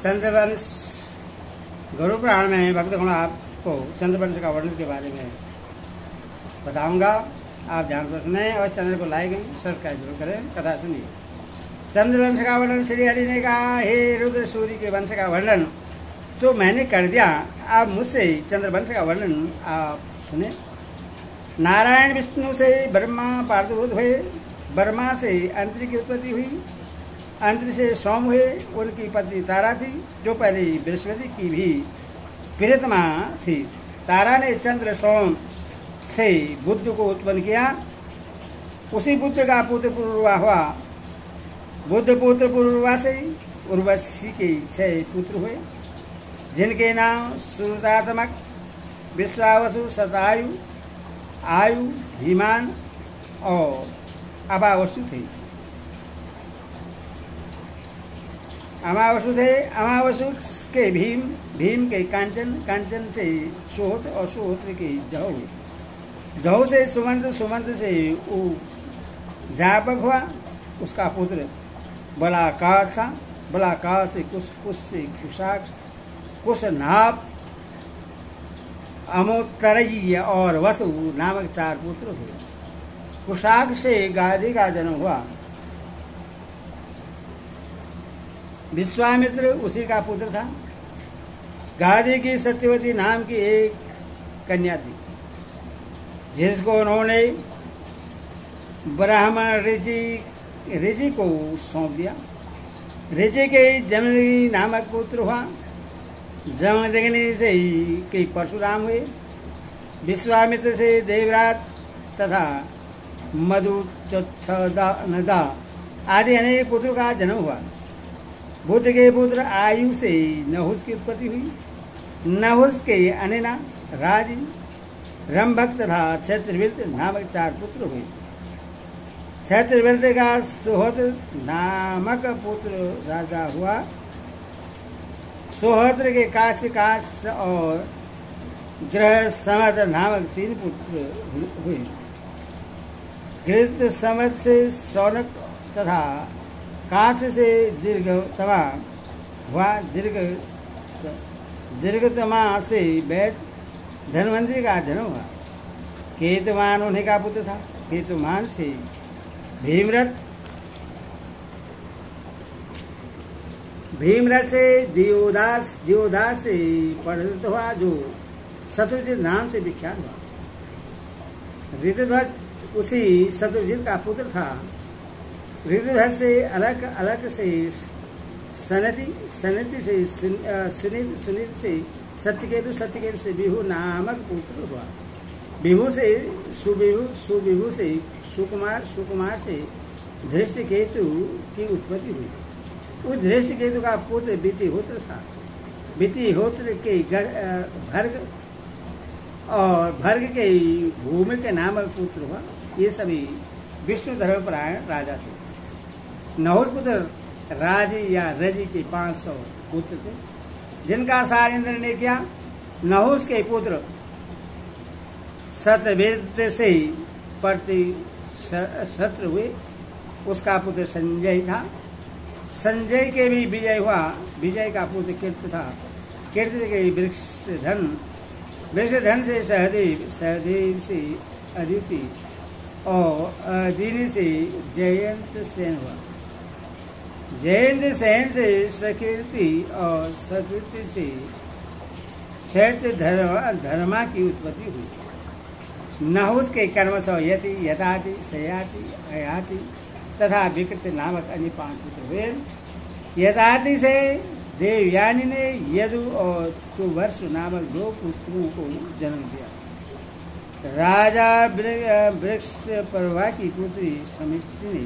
चंद्रवंश गुरु पुराण में भक्तगण आपको चंद्रवंश का वर्णन के बारे में बताऊंगा। आप ध्यान से सुने और चैनल को लाइक सब्सक्राइब जरूर करें। कथा सुनिए। चंद्रवंश का वर्णन श्री हरि ने कहा, हे रुद्र सूर्य के वंश का वर्णन तो मैंने कर दिया, आप मुझसे चंद्रवंश का वर्णन आप सुने। नारायण विष्णु से ब्रह्मा प्रादुर्भूत हुए, ब्रह्मा से अंत्र की उत्पत्ति हुई, अंत्र से सोम हुए। उनकी पत्नी तारा थी जो पहले बृहस्पति की भी प्रियतमा थी। तारा ने चंद्र सोम से बुध को उत्पन्न किया। उसी बुध का पुत्र पुरुर्वा हुआ। बुध पुत्र पुरुर्वा से उर्वशी के 6 पुत्र हुए, जिनके नाम सुरतात्मक, विश्वावसु, शतायु, आयु, धीमान और अमावसु थे। अमावसु थे। अमावसु के भीम, भीम के कांचन, कांचन से सोहत और सोहत के जौ, जौ से सुमंत, सुमंत से जापक हुआ। उसका पुत्र बलाकाश था। बलाकाश से कुश, कुश से कुशाक, कुश नाप, अमोत्तरय्य और वसु नामक 4 पुत्र हुए। कुशाक से गादी का जन्म हुआ। विश्वामित्र उसी का पुत्र था। गादी की सत्यवती नाम की एक कन्या थी, जिसको उन्होंने ब्राह्मण ऋषि को सौंप दिया। ऋषि के जमदग्नि नामक पुत्र हुआ। जमदग्नि से के परशुराम हुए। विश्वामित्र से देवरात तथा मधुचच्छदा आदि अनेक पुत्रों का जन्म हुआ। बुध के पुत्र आयु से नहुस की उत्पत्ति हुई। नहुस के अनिना, राजी, रंभक तथा क्षत्रिवृत्त नामक 4 पुत्र हुए। क्षत्रिवृत्त का सुहोत्र नामक पुत्र राजा हुआ। सुहोत्र के काश्य और ग्रह समत नामक 3 पुत्र हुए। घृत समत से शौनक तथा काश से दीर्घतमा हुआ। दीर्घतमा से वैद धन्वंतरि का जन्म हुआ। केतुमान उन्हीं का पुत्र था। केतुमान से भीमरथ, भीमरथ से दियोदास, दियोदास से परिणत हुआ जो शत्रुजित नाम से विख्यात हुआ। ऋतुध्वज उसी शत्रुजित का पुत्र था। ऋतुध्वज से अलग अलग से सनति, सनति से सुनीत, सुनीत से सत्यकेतु, सत्यकेतु से बिहु नामक पुत्र हुआ। बिहु से सुबिहु, सुबिहु से सुकुमार, सुकुमार से धृष्टकेतु की उत्पत्ति हुई। उस धृष्टकेतु का पुत्र वितिहोत्र था। वितिहोत्र के भर्ग और भर्ग के भूमिक नामक पुत्र हुआ। ये सभी विष्णु धर्मपरायण राजा थे। नहुस पुत्र राजी या रजी के 500 पुत्र थे, जिनका सार इंद्र ने किया। नहुस के पुत्र शतवीर से प्रति शत्रु हुए। उसका पुत्र संजय था। संजय के भी विजय हुआ। विजय का पुत्र कीर्ति था। कीर्ति के वृक्षधन, वृक्षधन से सहदेव, सहदेव से अदिति और अदिति से जयंत सेन हुआ। जयंत सेन से सकीर्ति और सकीर्ति से क्षेत्र धर्मा की उत्पत्ति हुई। नहुस के कर्मशः यति, यथाति, शयाति, अयाति तथा विकृत नामक अन्य 5 पुत्र हुए। यथाति से देवयानी ने यदु और सुवर्ष नामक 2 पुत्रों को जन्म दिया। राजा वृक्ष परवा की पुत्री समिति ने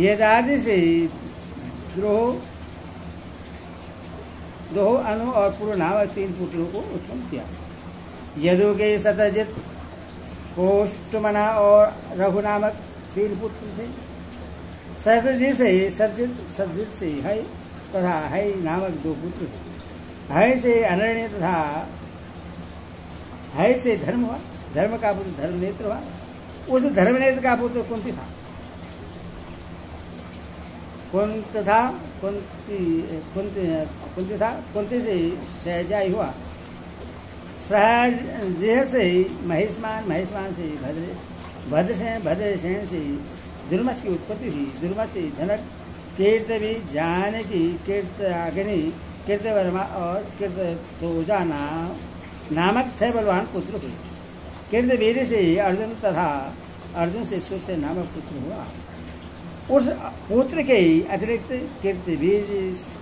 यदादि से द्रोह, अनु और पूर्व नामक 3 पुत्रों को उत्पन्न किया। यदु के शतजित, कोष्टमना और रघु नामक 3 पुत्र थे। शतजित से सतजित, सतजित से है तथा है नामक 2 पुत्र थे। है से अनन्य तथा है से धर्म हुआ। धर्म का पुत्र धर्मनेत्र हुआ। उस धर्मनेत्र का पुत्र कुंती था। कुंत था, कुंती से सहजाई हुआ, सहज से महेशमान, महेशमान से भद्रसेन से दुर्मस की उत्पत्ति हुई, दुर्मस से जनक, कीर्तवी जानकी, कीर्ताग्नि, कीर्तवर्मा और कीर्तोजा नामक 6 बलवान पुत्र हुए। कीर्तवीर से अर्जुन तथा अर्जुन से सुरसेन नामक पुत्र हुआ। उस पुत्र के अतिरिक्त कीर्तवीर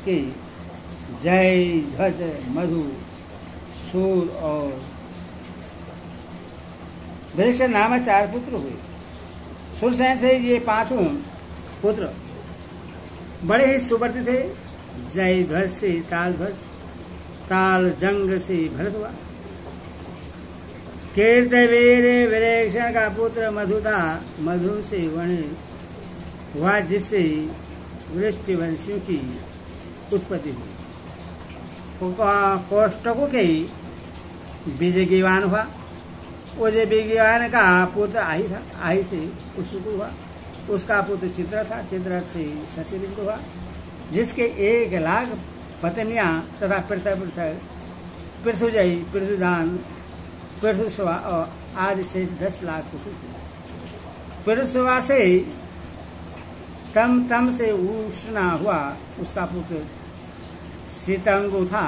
के जय, ध्वज, मधु, सूर और वृक्ष नामक 4 पुत्र हुए। सुरसेन से ये 5 पुत्र बड़े ही सुवर्त थे। जय ध्वज से तालध्वज, ताल जंग से भरत हुआ। कीर्तवीर विरेक्षण का पुत्र मधु था, मधु से वण हुआ, जिससे वृष्टिवंशियों की उत्पत्ति हुई। कोष्टकों के विजयवान हुआ। उस विजयवान का पुत्र आही था, आही से उसको हुआ। उसका पुत्र चित्र था, चित्र से शशिलिंग हुआ, जिसके 1 लाख पत्नियां तथा पृथक पृथुजयी, पृथुदान, पृथुस्वा और आदि से 10 लाख पुत्र थे। पृथुस्वा से तम से उष्णा हुआ, उसका पुत्र शीतंगु था।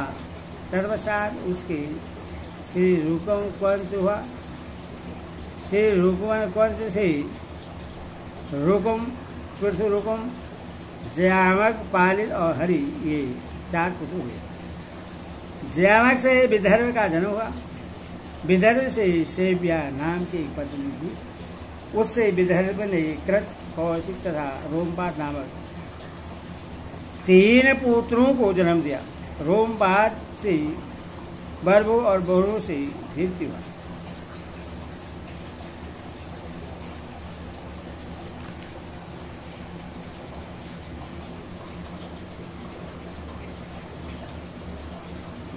तत्पश्चात उसके श्री रूपम कंस हुआ। श्री रूपम कंस से रूपम, पृथु रूपम, जयामक, पालित और हरि, ये 4 पुत्र हुए। जयामक से विदर्भ का जन्म हुआ। विदर्भ से सेव्या नाम की एक पत्नी थी। उससे विदर्भ ने कृत, कौशिक तथा रोमपाद नामक 3 पुत्रों को जन्म दिया। रोमपाद से बर्बो और बोरो से धीरति हुआ।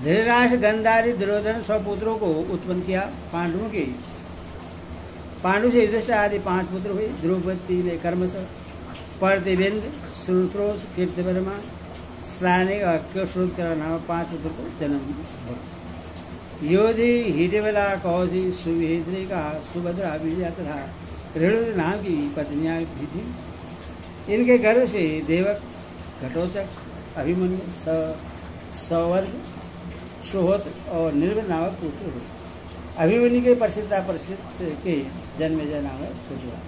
धृतराष्ट्र, गंधारी, दुर्योधन 100 पुत्रों को उत्पन्न किया। पांडवों के पांडु से युधिष्ठिर आदि 5 पुत्र हुए। द्रौपदी ने कर्मश, प्रतिबिंद, सुश्रोष, कीर्तिवर्मा, सानिक और अक्षश्रुत नामक 5 पुत्र को जन्म दिया। योधि, हिडिबला, कौशी, सुविहेत्री का सुभद्रा, विजया तथा रेणु नाम की पत्नियां भी थी। इनके गर्भ से देवक, घटोचक, अभिमन्यु, सवर्ग, सुहोत्र और निर्भय नामक पुत्र हुए। अभिमन्यु के प्रसिद्ध के जन्म नामक पुत्र हुआ।